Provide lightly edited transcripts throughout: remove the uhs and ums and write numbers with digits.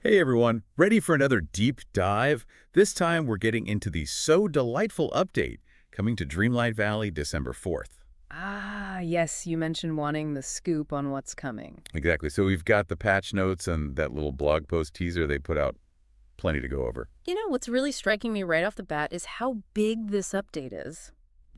Hey everyone, ready for another deep dive? This time we're getting into the So Delightful update, coming to Dreamlight Valley December 4th. Ah, yes, you mentioned wanting the scoop on what's coming. Exactly, so we've got the patch notes and that little blog post teaser they put out. Plenty to go over. What's really striking me right off the bat is how big this update is.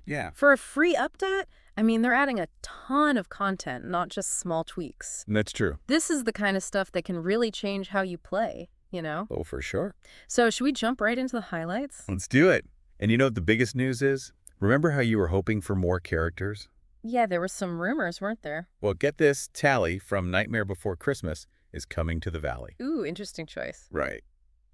Yeah. For a free update, they're adding a ton of content, not just small tweaks. That's true. This is the kind of stuff that can really change how you play. Oh, for sure. So should we jump right into the highlights? Let's do it. And you know what the biggest news is? Remember how you were hoping for more characters? Yeah, there were some rumors, weren't there? Well, get this, Tally from Nightmare Before Christmas is coming to the valley. Ooh, interesting choice. Right.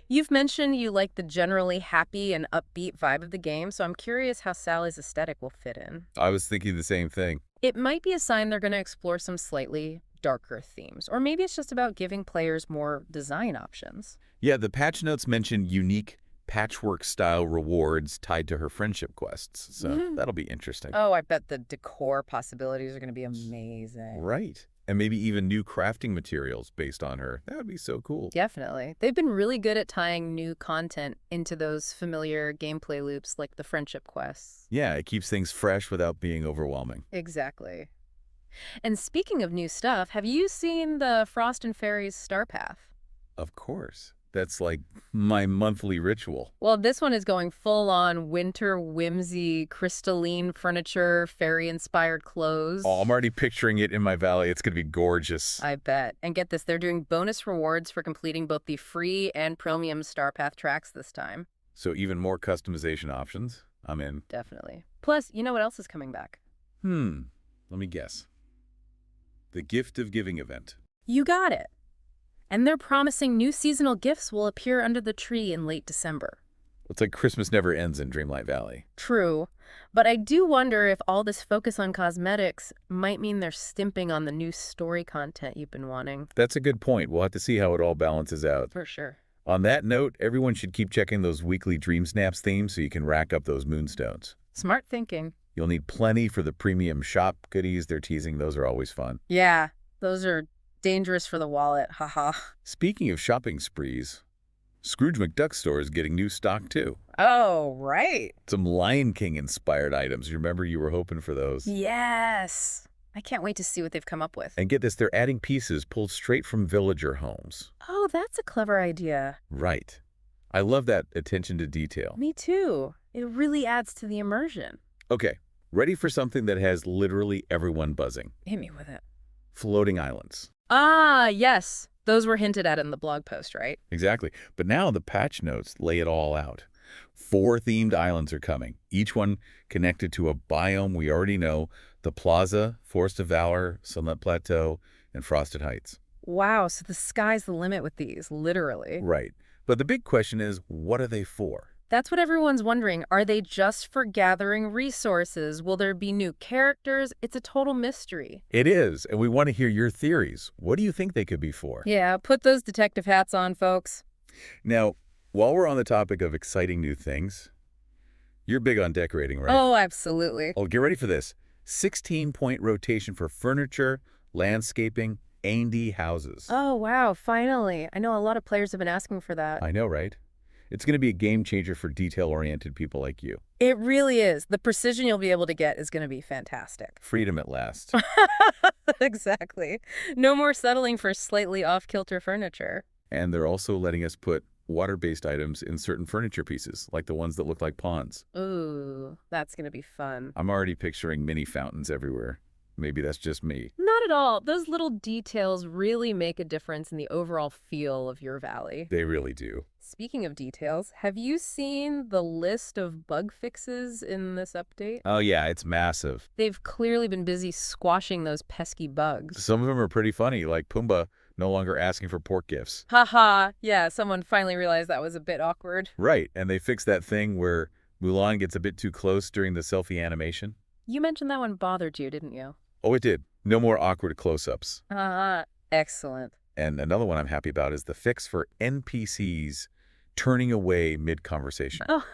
You've mentioned you like the generally happy and upbeat vibe of the game, so I'm curious how Sally's aesthetic will fit in. I was thinking the same thing. It might be a sign they're going to explore some slightly darker themes, or maybe it's just about giving players more design options. Yeah, the patch notes mention unique patchwork-style rewards tied to her friendship quests, so that'll be interesting. Oh, I bet the decor possibilities are going to be amazing. Right. And maybe even new crafting materials based on her. That would be so cool. Definitely. They've been really good at tying new content into those familiar gameplay loops like the friendship quests. Yeah, it keeps things fresh without being overwhelming. Exactly. And speaking of new stuff, have you seen the Frost and Fairies Star Path? Of course. That's like my monthly ritual. Well, this one is going full-on winter whimsy, crystalline furniture, fairy-inspired clothes. Oh, I'm already picturing it in my valley. It's going to be gorgeous. I bet. And get this, they're doing bonus rewards for completing both the free and premium Star Path tracks this time. So even more customization options. I'm in. Definitely. Plus, you know what else is coming back? Let me guess. The Gift of Giving event. You got it. And they're promising new seasonal gifts will appear under the tree in late December. It's like Christmas never ends in Dreamlight Valley. True. But I do wonder if all this focus on cosmetics might mean they're stimping on the new story content you've been wanting. That's a good point. We'll have to see how it all balances out. For sure. On that note, everyone should keep checking those weekly Dream Snaps themes so you can rack up those moonstones. Smart thinking. You'll need plenty for the premium shop goodies they're teasing. Those are always fun. Yeah, those are dangerous for the wallet, haha. Speaking of shopping sprees, Scrooge McDuck store is getting new stock too. Oh, right. Some Lion King inspired items. You remember you were hoping for those? Yes. I can't wait to see what they've come up with. And get this, they're adding pieces pulled straight from villager homes. Oh, that's a clever idea. Right. I love that attention to detail. Me too. It really adds to the immersion. Okay, ready for something that has literally everyone buzzing. Hit me with it. Floating islands. Ah, yes. Those were hinted at in the blog post, right? Exactly. But now the patch notes lay it all out. 4 themed islands are coming, each one connected to a biome we already know: the Plaza, Forest of Valor, Sunlit Plateau, and Frosted Heights. Wow, so the sky's the limit with these, literally. Right. But the big question is, what are they for? That's what everyone's wondering. Are they just for gathering resources? Will there be new characters? It's a total mystery. It is, and we want to hear your theories. What do you think they could be for? Yeah, put those detective hats on, folks. Now, while we're on the topic of exciting new things, you're big on decorating, right? Oh, absolutely. Oh, get ready for this. 16-point rotation for furniture, landscaping, A&D houses. Oh, wow, finally. I know a lot of players have been asking for that. I know, right? It's going to be a game changer for detail-oriented people like you. It really is. The precision you'll be able to get is going to be fantastic. Freedom at last. Exactly. No more settling for slightly off-kilter furniture. And they're also letting us put water-based items in certain furniture pieces, like the ones that look like ponds. Ooh, that's going to be fun. I'm already picturing mini fountains everywhere. Maybe that's just me. Not at all. Those little details really make a difference in the overall feel of your valley. They really do. Speaking of details, have you seen the list of bug fixes in this update? Oh yeah, it's massive. They've clearly been busy squashing those pesky bugs. Some of them are pretty funny, like Pumbaa no longer asking for pork gifts. Haha, yeah, someone finally realized that was a bit awkward. Right, and they fixed that thing where Mulan gets a bit too close during the selfie animation. You mentioned that one bothered you, didn't you? Oh, it did. No more awkward close-ups. Excellent. And another one I'm happy about is the fix for NPCs turning away mid-conversation. Oh,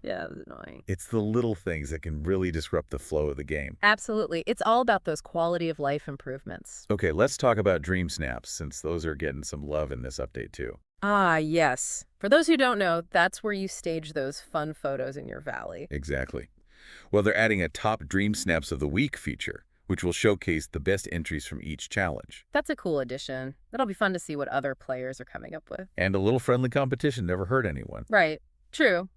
yeah, that was annoying. It's the little things that can really disrupt the flow of the game. Absolutely. It's all about those quality of life improvements. Okay, let's talk about Dream Snaps, since those are getting some love in this update too. Ah, yes. For those who don't know, that's where you stage those fun photos in your valley. Exactly. Well, they're adding a top dream snaps of the week feature, which will showcase the best entries from each challenge. That's a cool addition. That'll be fun to see what other players are coming up with. And a little friendly competition never hurt anyone. Right. True.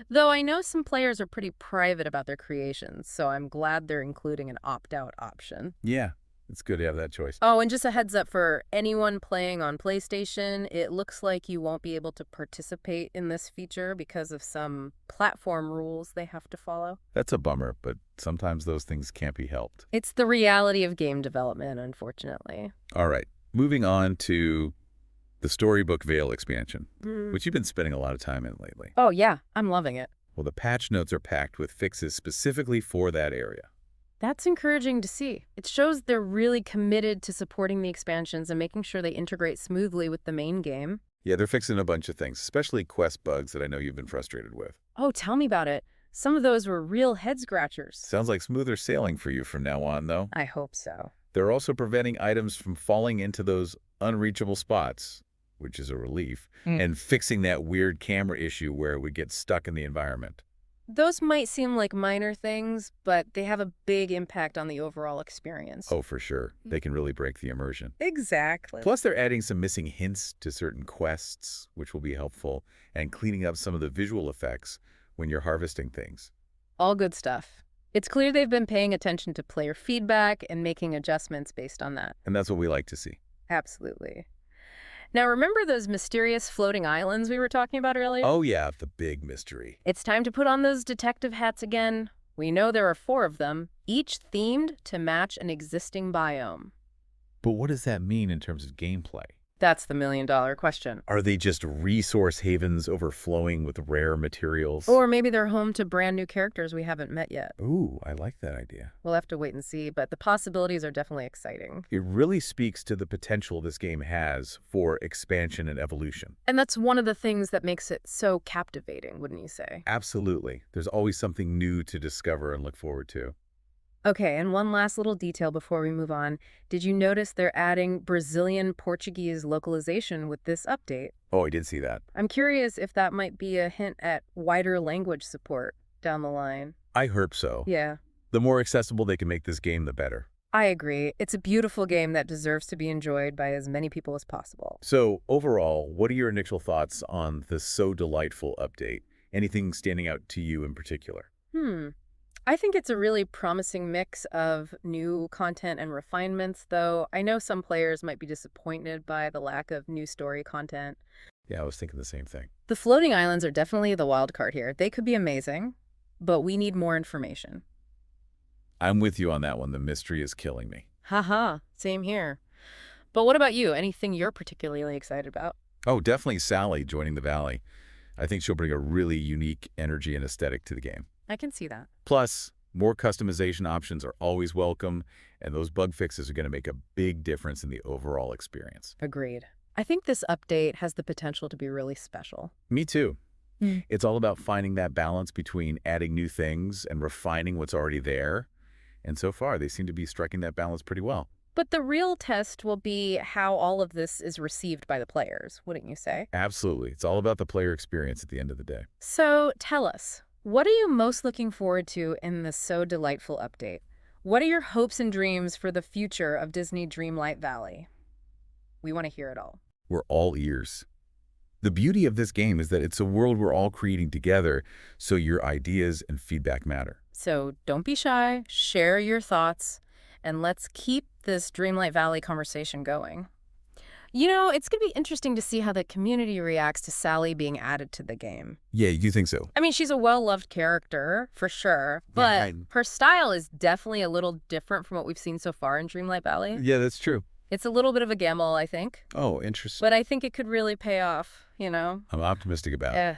Though I know some players are pretty private about their creations, so I'm glad they're including an opt-out option. Yeah, it's good to have that choice. Oh, and just a heads up for anyone playing on PlayStation, it looks like you won't be able to participate in this feature because of some platform rules they have to follow. That's a bummer, but sometimes those things can't be helped. It's the reality of game development, unfortunately. All right, moving on to the Storybook Vale expansion, Mm. which you've been spending a lot of time in lately. Oh, yeah, I'm loving it. Well, the patch notes are packed with fixes specifically for that area. That's encouraging to see. It shows they're really committed to supporting the expansions and making sure they integrate smoothly with the main game. Yeah, they're fixing a bunch of things, especially quest bugs that I know you've been frustrated with. Oh, tell me about it. Some of those were real head-scratchers. Sounds like smoother sailing for you from now on, though. I hope so. They're also preventing items from falling into those unreachable spots, which is a relief, and fixing that weird camera issue where it would get stuck in the environment. Those might seem like minor things, but they have a big impact on the overall experience. Oh, for sure. They can really break the immersion. Exactly. Plus, they're adding some missing hints to certain quests, which will be helpful, and cleaning up some of the visual effects when you're harvesting things. All good stuff. It's clear they've been paying attention to player feedback and making adjustments based on that. And that's what we like to see. Absolutely. Now, remember those mysterious floating islands we were talking about earlier? Oh, yeah, the big mystery. It's time to put on those detective hats again. We know there are 4 of them, each themed to match an existing biome. But what does that mean in terms of gameplay? That's the million-dollar question. Are they just resource havens overflowing with rare materials? Or maybe they're home to brand new characters we haven't met yet. Ooh, I like that idea. We'll have to wait and see, but the possibilities are definitely exciting. It really speaks to the potential this game has for expansion and evolution. And that's one of the things that makes it so captivating, wouldn't you say? Absolutely. There's always something new to discover and look forward to. Okay, and one last little detail before we move on. Did you notice they're adding Brazilian Portuguese localization with this update? Oh, I did see that. I'm curious if that might be a hint at wider language support down the line. I hope so. Yeah, The more accessible they can make this game, the better. I agree. It's a beautiful game that deserves to be enjoyed by as many people as possible. So, overall, what are your initial thoughts on the So Delightful update? Anything standing out to you in particular? I think it's a really promising mix of new content and refinements, though I know some players might be disappointed by the lack of new story content. Yeah, I was thinking the same thing. The floating islands are definitely the wild card here. They could be amazing, but we need more information. I'm with you on that one. The mystery is killing me. Haha, same here. But what about you? Anything you're particularly excited about? Oh, definitely Sally joining the Valley. I think she'll bring a really unique energy and aesthetic to the game. I can see that. Plus, more customization options are always welcome, and those bug fixes are going to make a big difference in the overall experience. Agreed. I think this update has the potential to be really special. Me too. Mm. It's all about finding that balance between adding new things and refining what's already there. And so far, they seem to be striking that balance pretty well. But the real test will be how all of this is received by the players, wouldn't you say? Absolutely. It's all about the player experience at the end of the day. So tell us, what are you most looking forward to in the So Delightful update? What are your hopes and dreams for the future of Disney Dreamlight Valley? We want to hear it all. We're all ears. The beauty of this game is that it's a world we're all creating together, so your ideas and feedback matter. So don't be shy, share your thoughts, and let's keep this Dreamlight Valley conversation going. You know, it's going to be interesting to see how the community reacts to Sally being added to the game. Yeah, you think so? I mean, she's a well-loved character, for sure, but her style is definitely a little different from what we've seen so far in Dreamlight Valley. Yeah, that's true. It's a little bit of a gamble, I think, Oh, interesting. but I think it could really pay off, you know? I'm optimistic about it. Eh.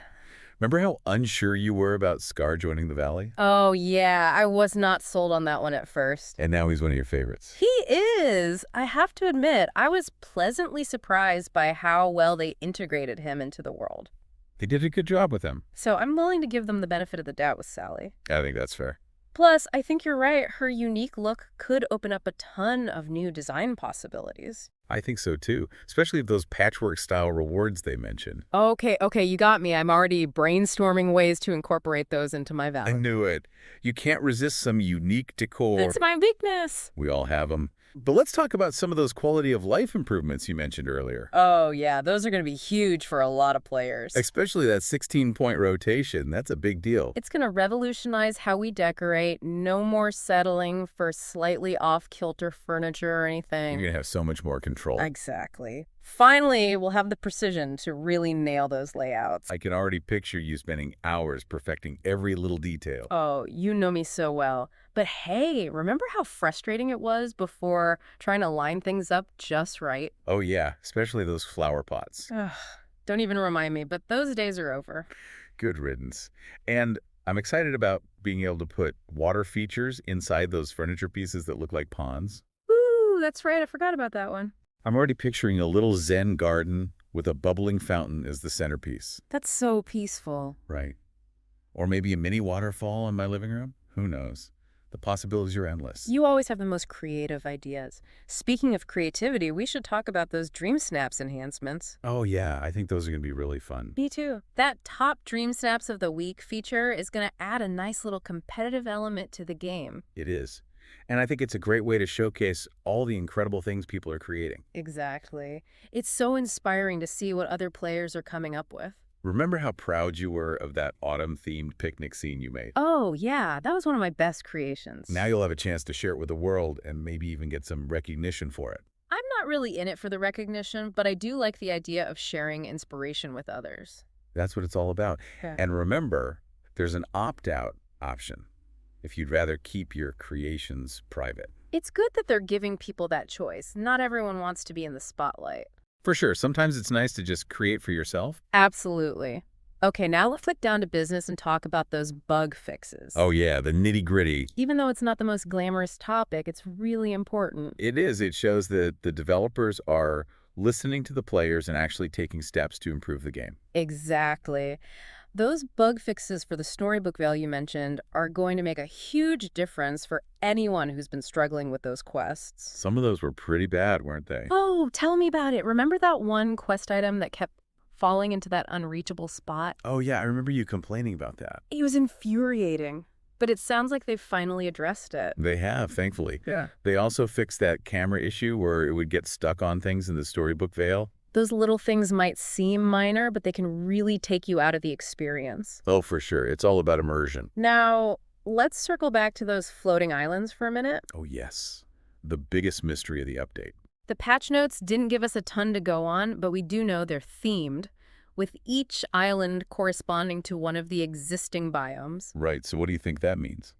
Remember how unsure you were about Scar joining the Valley? Oh, yeah, I was not sold on that one at first. And now he's one of your favorites. He is. I have to admit, I was pleasantly surprised by how well they integrated him into the world. They did a good job with him. So I'm willing to give them the benefit of the doubt with Sally. I think that's fair. Plus, I think you're right, her unique look could open up a ton of new design possibilities. I think so too, especially if those patchwork-style rewards they mentioned. Okay, okay, you got me. I'm already brainstorming ways to incorporate those into my I valley. knew it. You can't resist some unique decor. That's my weakness. We all have them. But let's talk about some of those quality of life improvements you mentioned earlier. Oh, yeah, those are going to be huge for a lot of players. Especially that 16-point rotation. That's a big deal. It's going to revolutionize how we decorate. No more settling for slightly off-kilter furniture or You're anything. going to have so much more control. Exactly. Finally, we'll have the precision to really nail those layouts. I can already picture you spending hours perfecting every little detail. Oh, you know me so well. But hey, remember how frustrating it was before trying to line things up just right? Oh yeah, especially those flower pots. Ugh, don't even remind me, but those days are over. Good riddance. And I'm excited about being able to put water features inside those furniture pieces that look like ponds. Ooh, that's right. I forgot about that one. I'm already picturing a little Zen garden with a bubbling fountain as the centerpiece. That's so peaceful. Right. Or maybe a mini waterfall in my living room? Who knows? The possibilities are endless. You always have the most creative ideas. Speaking of creativity, we should talk about those Dream Snaps enhancements. Oh yeah, I think those are going to be really fun. Me too. That top Dream Snaps of the Week feature is going to add a nice little competitive element to the game. It is. And I think it's a great way to showcase all the incredible things people are creating. Exactly. It's so inspiring to see what other players are coming up with. Remember how proud you were of that autumn-themed picnic scene you made? Oh, yeah, that was one of my best creations. Now you'll have a chance to share it with the world and maybe even get some recognition for it. I'm not really in it for the recognition, but I do like the idea of sharing inspiration with others. That's what it's all about. Okay. And remember, there's an opt-out option if you'd rather keep your creations private. It's good that they're giving people that choice. Not everyone wants to be in the spotlight. For sure, sometimes it's nice to just create for yourself. Absolutely. Okay, now let's get down to business and talk about those bug fixes. Oh yeah, the nitty-gritty. Even though it's not the most glamorous topic, it's really important. It is. It shows that the developers are listening to the players and actually taking steps to improve the game. Exactly. Those bug fixes for the storybook veil you mentioned are going to make a huge difference for anyone who's been struggling with those quests. Some of those were pretty bad, weren't they? Oh, tell me about it. Remember that one quest item that kept falling into that unreachable spot? Oh yeah, I remember you complaining about that. It was infuriating, but it sounds like they've finally addressed it. They have, thankfully. Yeah. They also fixed that camera issue where it would get stuck on things in the storybook veil. Those little things might seem minor, but they can really take you out of the experience. Oh, for sure. It's all about immersion. Now, let's circle back to those floating islands for a minute. Oh, yes. The biggest mystery of the update. The patch notes didn't give us a ton to go on, but we do know they're themed, with each island corresponding to one of the existing biomes. Right, so what do you think that means?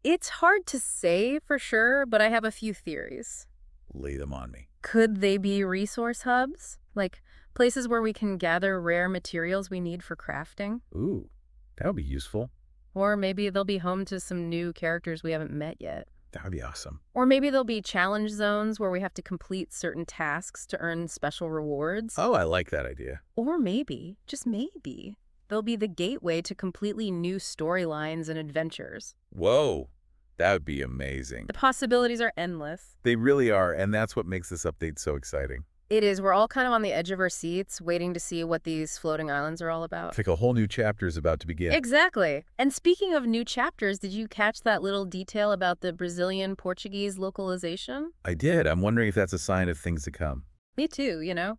It's hard to say for sure, but I have a few theories. Lay them on me. Could they be resource hubs? Like places where we can gather rare materials we need for crafting? Ooh, that would be useful. Or maybe they'll be home to some new characters we haven't met yet. That would be awesome. Or maybe there'll be challenge zones where we have to complete certain tasks to earn special rewards. Oh, I like that idea. Or maybe, just maybe, they'll be the gateway to completely new storylines and adventures. Whoa, that would be amazing. The possibilities are endless. They really are, and that's what makes this update so exciting. It is. We're all kind of on the edge of our seats, waiting to see what these floating islands are all about. It's like a whole new chapter is about to begin. Exactly. And speaking of new chapters, did you catch that little detail about the Brazilian-Portuguese localization? I did. I'm wondering if that's a sign of things to come. Me too, you know?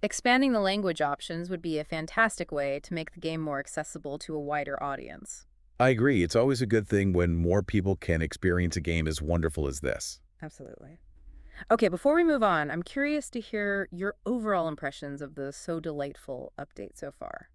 Expanding the language options would be a fantastic way to make the game more accessible to a wider audience. I agree. It's always a good thing when more people can experience a game as wonderful as this. Absolutely. Okay, before we move on, I'm curious to hear your overall impressions of the So Delightful update so far.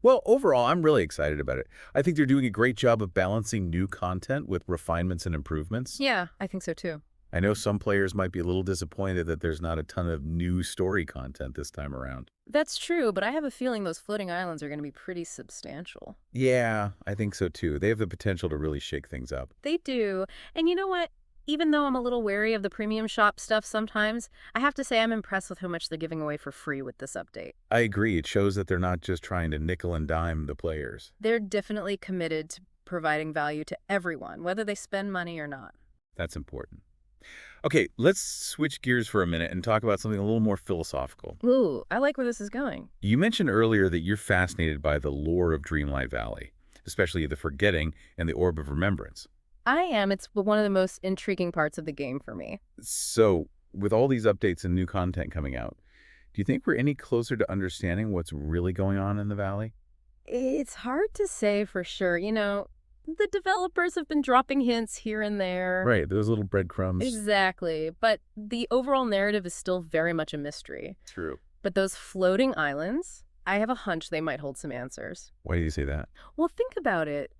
Well, overall, I'm really excited about it. I think they're doing a great job of balancing new content with refinements and improvements. Yeah, I think so too. I know some players might be a little disappointed that there's not a ton of new story content this time around. That's true, but I have a feeling those floating islands are going to be pretty substantial. Yeah, I think so too. They have the potential to really shake things up. They do. And you know what? Even though I'm a little wary of the premium shop stuff sometimes, I have to say I'm impressed with how much they're giving away for free with this update. I agree. It shows that they're not just trying to nickel and dime the players. They're definitely committed to providing value to everyone, whether they spend money or not. That's important. Okay, let's switch gears for a minute and talk about something a little more philosophical. Ooh, I like where this is going. You mentioned earlier that you're fascinated by the lore of Dreamlight Valley, especially the forgetting and the orb of remembrance. I am. It's one of the most intriguing parts of the game for me. So, with all these updates and new content coming out, do you think we're any closer to understanding what's really going on in the valley? It's hard to say for sure. The developers have been dropping hints here and there. Right, those little breadcrumbs. Exactly. But the overall narrative is still very much a mystery. True. But those floating islands, I have a hunch they might hold some answers. Why do you say that? Well, think about it.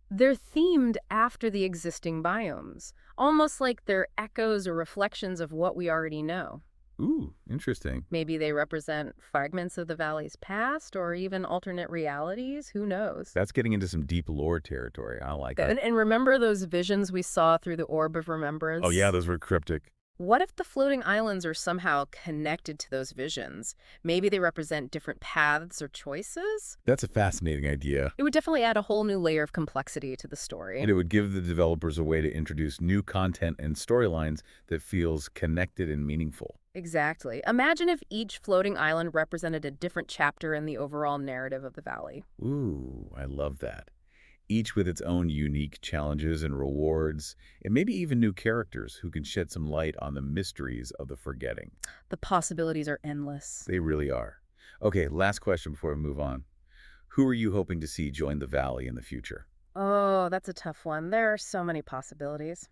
They're themed after the existing biomes, almost like they're echoes or reflections of what we already know. Ooh, interesting. Maybe they represent fragments of the valley's past or even alternate realities. Who knows? That's getting into some deep lore territory. I like it. And remember those visions we saw through the Orb of Remembrance? Oh, yeah, those were cryptic. What if the floating islands are somehow connected to those visions? Maybe they represent different paths or choices? That's a fascinating idea. It would definitely add a whole new layer of complexity to the story. And it would give the developers a way to introduce new content and storylines that feels connected and meaningful. Exactly. Imagine if each floating island represented a different chapter in the overall narrative of the valley. Ooh, I love that. Each with its own unique challenges and rewards, and maybe even new characters who can shed some light on the mysteries of the forgetting. The possibilities are endless. They really are. Okay, last question before we move on. Who are you hoping to see join the Valley in the future? Oh, that's a tough one. There are so many possibilities.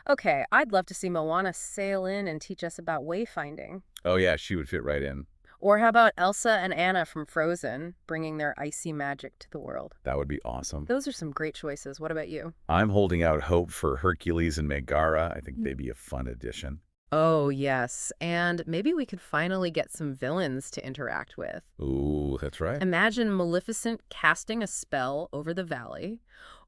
Okay, I'd love to see Moana sail in and teach us about wayfinding. Oh yeah, she would fit right in. Or how about Elsa and Anna from Frozen, bringing their icy magic to the world? That would be awesome. Those are some great choices. What about you? I'm holding out hope for Hercules and Megara. I think they'd be a fun addition. Oh, yes. And maybe we could finally get some villains to interact with. Ooh, that's right. Imagine Maleficent casting a spell over the valley,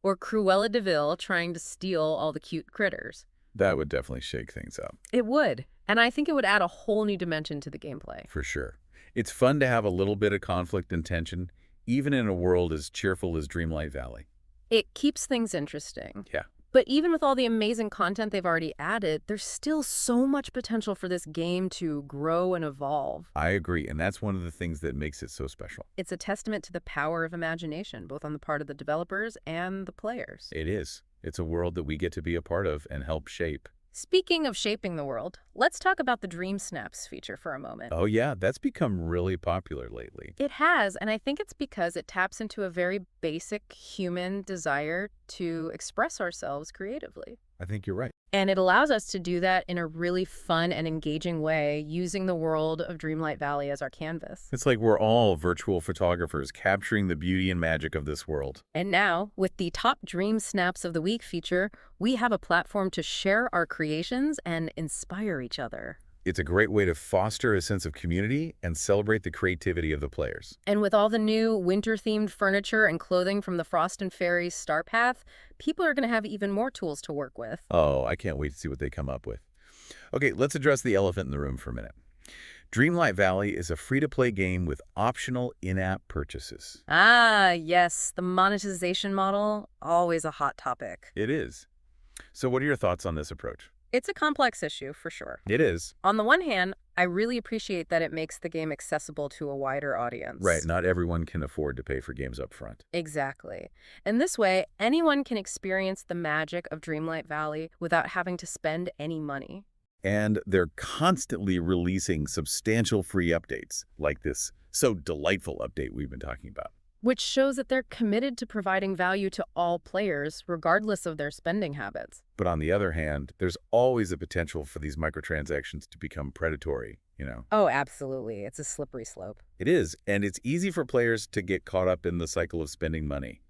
or Cruella de Vil trying to steal all the cute critters. That would definitely shake things up. It would. And I think it would add a whole new dimension to the gameplay. For sure. It's fun to have a little bit of conflict and tension, even in a world as cheerful as Dreamlight Valley. It keeps things interesting. Yeah. But even with all the amazing content they've already added, there's still so much potential for this game to grow and evolve. I agree, and that's one of the things that makes it so special. It's a testament to the power of imagination, both on the part of the developers and the players. It is. It's a world that we get to be a part of and help shape. Speaking of shaping the world, let's talk about the Dream Snaps feature for a moment. Oh yeah, that's become really popular lately. It has, and I think it's because it taps into a very basic human desire to express ourselves creatively. I think you're right. And it allows us to do that in a really fun and engaging way, using the world of Dreamlight Valley as our canvas. It's like we're all virtual photographers capturing the beauty and magic of this world. And now, with the Top Dream Snaps of the Week feature, we have a platform to share our creations and inspire each other. It's a great way to foster a sense of community and celebrate the creativity of the players. And with all the new winter-themed furniture and clothing from the Frost and Fairies Star Path, people are going to have even more tools to work with. Oh, I can't wait to see what they come up with. Okay, let's address the elephant in the room for a minute. Dreamlight Valley is a free-to-play game with optional in-app purchases. Ah, yes, the monetization model, always a hot topic. It is. So what are your thoughts on this approach? It's a complex issue, for sure. It is. On the one hand, I really appreciate that it makes the game accessible to a wider audience. Right, not everyone can afford to pay for games up front. Exactly. And this way, anyone can experience the magic of Dreamlight Valley without having to spend any money. And they're constantly releasing substantial free updates, like this so delightful update we've been talking about. Which shows that they're committed to providing value to all players, regardless of their spending habits. But on the other hand, there's always a potential for these microtransactions to become predatory, you know? Oh, absolutely. It's a slippery slope. It is, and it's easy for players to get caught up in the cycle of spending money,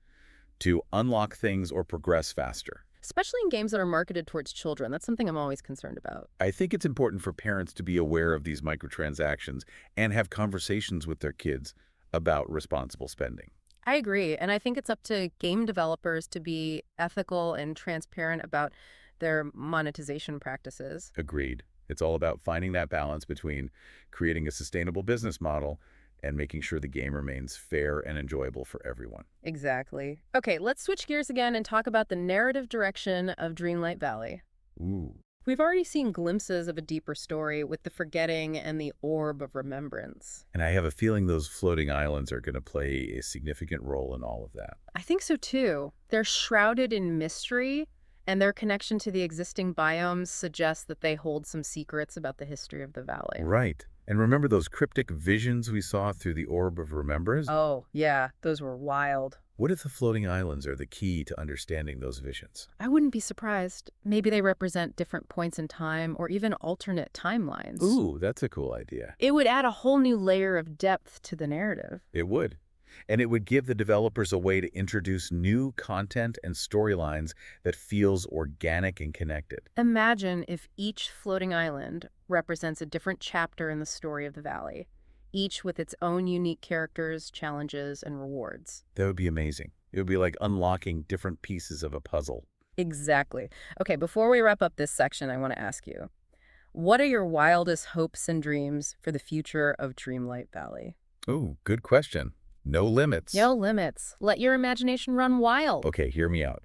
to unlock things or progress faster. Especially in games that are marketed towards children. That's something I'm always concerned about. I think it's important for parents to be aware of these microtransactions and have conversations with their kids about responsible spending. I agree, and I think it's up to game developers to be ethical and transparent about their monetization practices. Agreed. It's all about finding that balance between creating a sustainable business model and making sure the game remains fair and enjoyable for everyone. Exactly. Okay, let's switch gears again and talk about the narrative direction of Dreamlight Valley. Ooh. We've already seen glimpses of a deeper story with the forgetting and the orb of remembrance. And I have a feeling those floating islands are going to play a significant role in all of that. I think so too. They're shrouded in mystery, and their connection to the existing biomes suggests that they hold some secrets about the history of the valley. Right. And remember those cryptic visions we saw through the Orb of Remembrance? Oh, yeah, those were wild. What if the floating islands are the key to understanding those visions? I wouldn't be surprised. Maybe they represent different points in time or even alternate timelines. Ooh, that's a cool idea. It would add a whole new layer of depth to the narrative. It would. And it would give the developers a way to introduce new content and storylines that feels organic and connected. Imagine if each floating island represents a different chapter in the story of the valley, each with its own unique characters, challenges, and rewards. That would be amazing. It would be like unlocking different pieces of a puzzle. Exactly. Okay, before we wrap up this section, I want to ask you, what are your wildest hopes and dreams for the future of Dreamlight Valley? Ooh, good question. No limits. No limits. Let your imagination run wild. Okay, hear me out.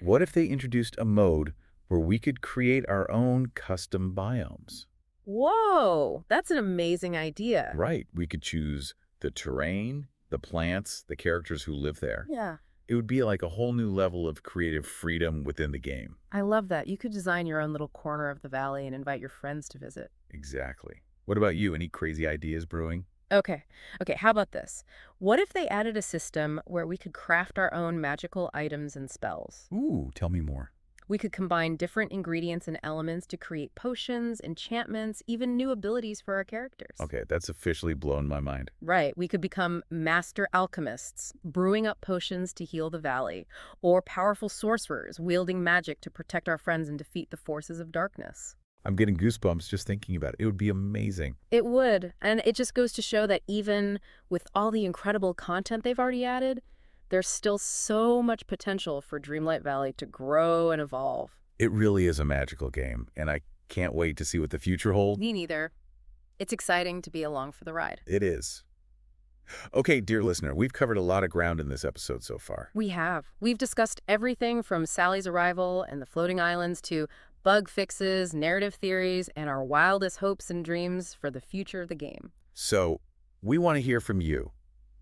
What if they introduced a mode where we could create our own custom biomes? Whoa, that's an amazing idea. Right. We could choose the terrain, the plants, the characters who live there. Yeah. It would be like a whole new level of creative freedom within the game. I love that. You could design your own little corner of the valley and invite your friends to visit. Exactly. What about you? Any crazy ideas brewing? Okay. Okay, how about this? What if they added a system where we could craft our own magical items and spells? Ooh, tell me more. We could combine different ingredients and elements to create potions, enchantments, even new abilities for our characters. Okay, that's officially blown my mind. Right. We could become master alchemists, brewing up potions to heal the valley, or powerful sorcerers, wielding magic to protect our friends and defeat the forces of darkness. I'm getting goosebumps just thinking about it. It would be amazing. It would. And it just goes to show that even with all the incredible content they've already added, there's still so much potential for Dreamlight Valley to grow and evolve. It really is a magical game, and I can't wait to see what the future holds. Me neither. It's exciting to be along for the ride. It is. Okay, dear listener, we've covered a lot of ground in this episode so far. We have. We've discussed everything from Sally's arrival and the floating islands to bug fixes, narrative theories, and our wildest hopes and dreams for the future of the game. So, we want to hear from you.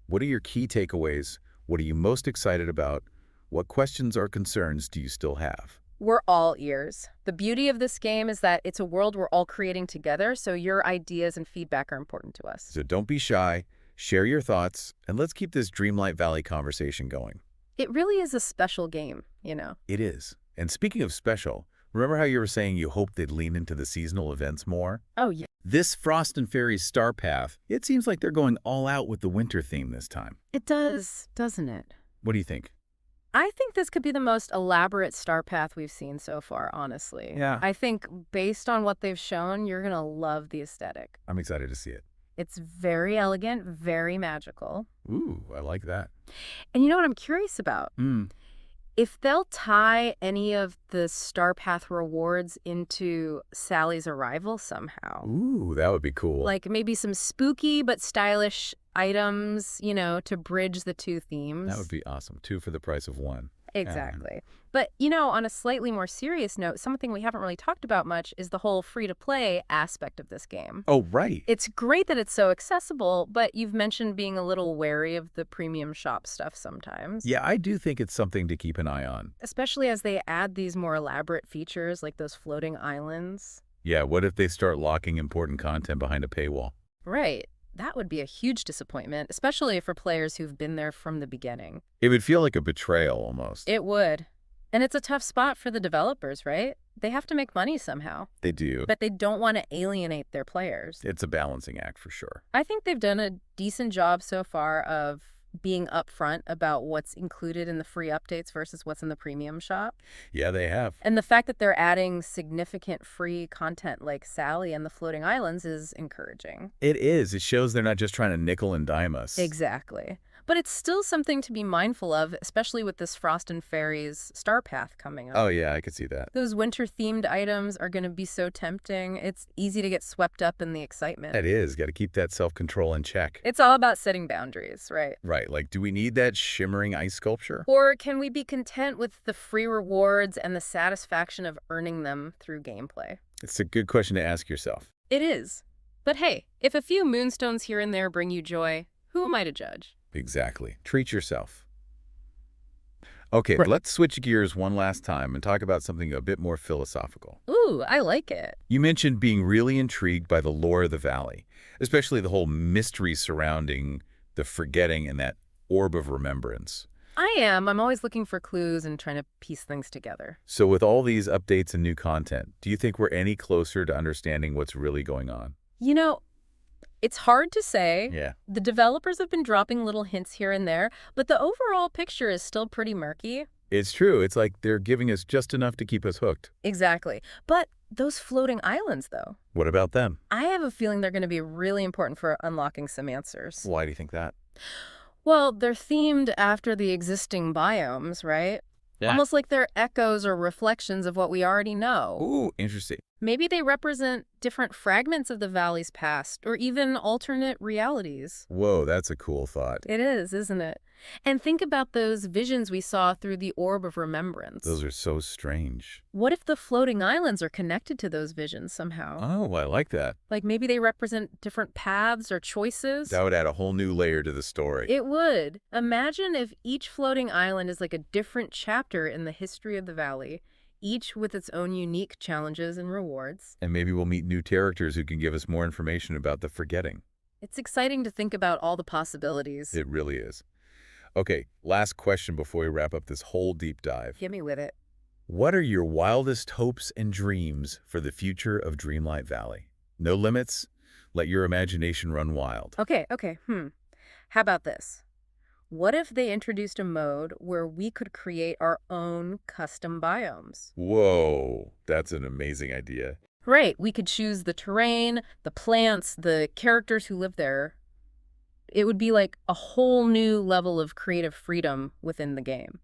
What are your key takeaways? What are you most excited about? What questions or concerns do you still have? We're all ears. The beauty of this game is that it's a world we're all creating together, so your ideas and feedback are important to us. So don't be shy, share your thoughts, and let's keep this Dreamlight Valley conversation going. It really is a special game, you know. It is. And speaking of special, remember how you were saying you hoped they'd lean into the seasonal events more? Oh, yeah. This Frost and Fairies Star Path, it seems like they're going all out with the winter theme this time. It does, doesn't it? What do you think? I think this could be the most elaborate star path we've seen so far, honestly. Yeah. I think based on what they've shown, you're going to love the aesthetic. I'm excited to see it. It's very elegant, very magical. Ooh, I like that. And you know what I'm curious about? Hmm. If they'll tie any of the Star Path rewards into Sally's arrival somehow. Ooh, that would be cool. Like maybe some spooky but stylish items, you know, to bridge the two themes. That would be awesome. 2 for the price of 1. Exactly. But, you know, on a slightly more serious note, something we haven't really talked about much is the whole free-to-play aspect of this game. Oh, right. It's great that it's so accessible, but you've mentioned being a little wary of the premium shop stuff sometimes. Yeah, I do think it's something to keep an eye on. Especially as they add these more elaborate features like those floating islands. Yeah, what if they start locking important content behind a paywall? Right. That would be a huge disappointment, especially for players who've been there from the beginning. It would feel like a betrayal almost. It would. And it's a tough spot for the developers, right? They have to make money somehow. They do. But they don't want to alienate their players. It's a balancing act for sure. I think they've done a decent job so far of being upfront about what's included in the free updates versus what's in the premium shop. Yeah, they have. And the fact that they're adding significant free content like Sally and the Floating Islands is encouraging. It is. It shows they're not just trying to nickel and dime us. Exactly. But it's still something to be mindful of, especially with this Frost and Fairies star path coming up. Oh, yeah, I could see that. Those winter-themed items are going to be so tempting. It's easy to get swept up in the excitement. That is, got to keep that self-control in check. It's all about setting boundaries, right? Right, like, do we need that shimmering ice sculpture? Or can we be content with the free rewards and the satisfaction of earning them through gameplay? It's a good question to ask yourself. It is. But hey, if a few moonstones here and there bring you joy, who am I to judge? Exactly. Treat yourself. Okay, Right. let's switch gears one last time and talk about something a bit more philosophical. Ooh, I like it. You mentioned being really intrigued by the lore of the valley, especially the whole mystery surrounding the forgetting and that orb of remembrance. I am. I'm always looking for clues and trying to piece things together. So with all these updates and new content, do you think we're any closer to understanding what's really going on? You know, it's hard to say. Yeah. The developers have been dropping little hints here and there, but the overall picture is still pretty murky. It's true. It's like they're giving us just enough to keep us hooked. Exactly. But those floating islands, though, What about them? I have a feeling they're going to be really important for unlocking some answers. Why do you think that? Well, they're themed after the existing biomes, right? Yeah. Almost like they're echoes or reflections of what we already know. Ooh, interesting. Maybe they represent different fragments of the valley's past, or even alternate realities. Whoa, that's a cool thought. It is, isn't it? And think about those visions we saw through the Orb of Remembrance. Those are so strange. What if the floating islands are connected to those visions somehow? Oh, I like that. Like maybe they represent different paths or choices? That would add a whole new layer to the story. It would. Imagine if each floating island is like a different chapter in the history of the valley, each with its own unique challenges and rewards. And maybe we'll meet new characters who can give us more information about the forgetting. It's exciting to think about all the possibilities. It really is. Okay, last question before we wrap up this whole deep dive. Hit me with it. What are your wildest hopes and dreams for the future of Dreamlight Valley? No limits. Let your imagination run wild. Okay. How about this? What if they introduced a mode where we could create our own custom biomes? Whoa, that's an amazing idea. Right, we could choose the terrain, the plants, the characters who live there. It would be like a whole new level of creative freedom within the game.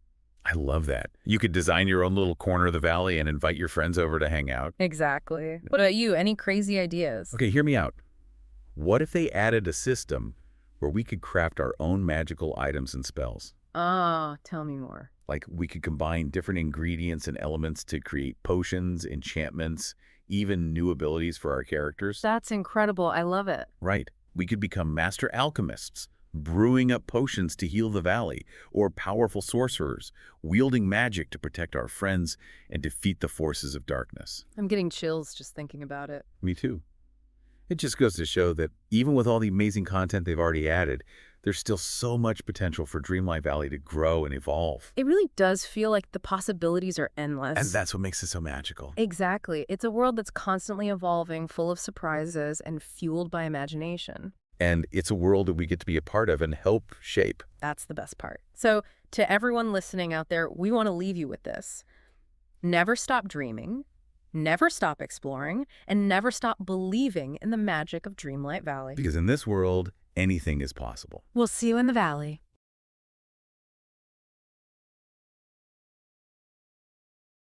I love that. You could design your own little corner of the valley and invite your friends over to hang out. Exactly. What about you? Any crazy ideas? Okay, hear me out. What if they added a system where we could craft our own magical items and spells? Ah, tell me more. Like we could combine different ingredients and elements to create potions, enchantments, even new abilities for our characters. That's incredible. I love it. Right. We could become master alchemists, brewing up potions to heal the valley, or powerful sorcerers, wielding magic to protect our friends and defeat the forces of darkness. I'm getting chills just thinking about it. Me too. It just goes to show that even with all the amazing content they've already added, there's still so much potential for Dreamlight Valley to grow and evolve. It really does feel like the possibilities are endless. And that's what makes it so magical. Exactly. It's a world that's constantly evolving, full of surprises, and fueled by imagination. And it's a world that we get to be a part of and help shape. That's the best part. So, to everyone listening out there, we want to leave you with this. Never stop dreaming, never stop exploring, and never stop believing in the magic of Dreamlight Valley. Because in this world, anything is possible. We'll see you in the valley.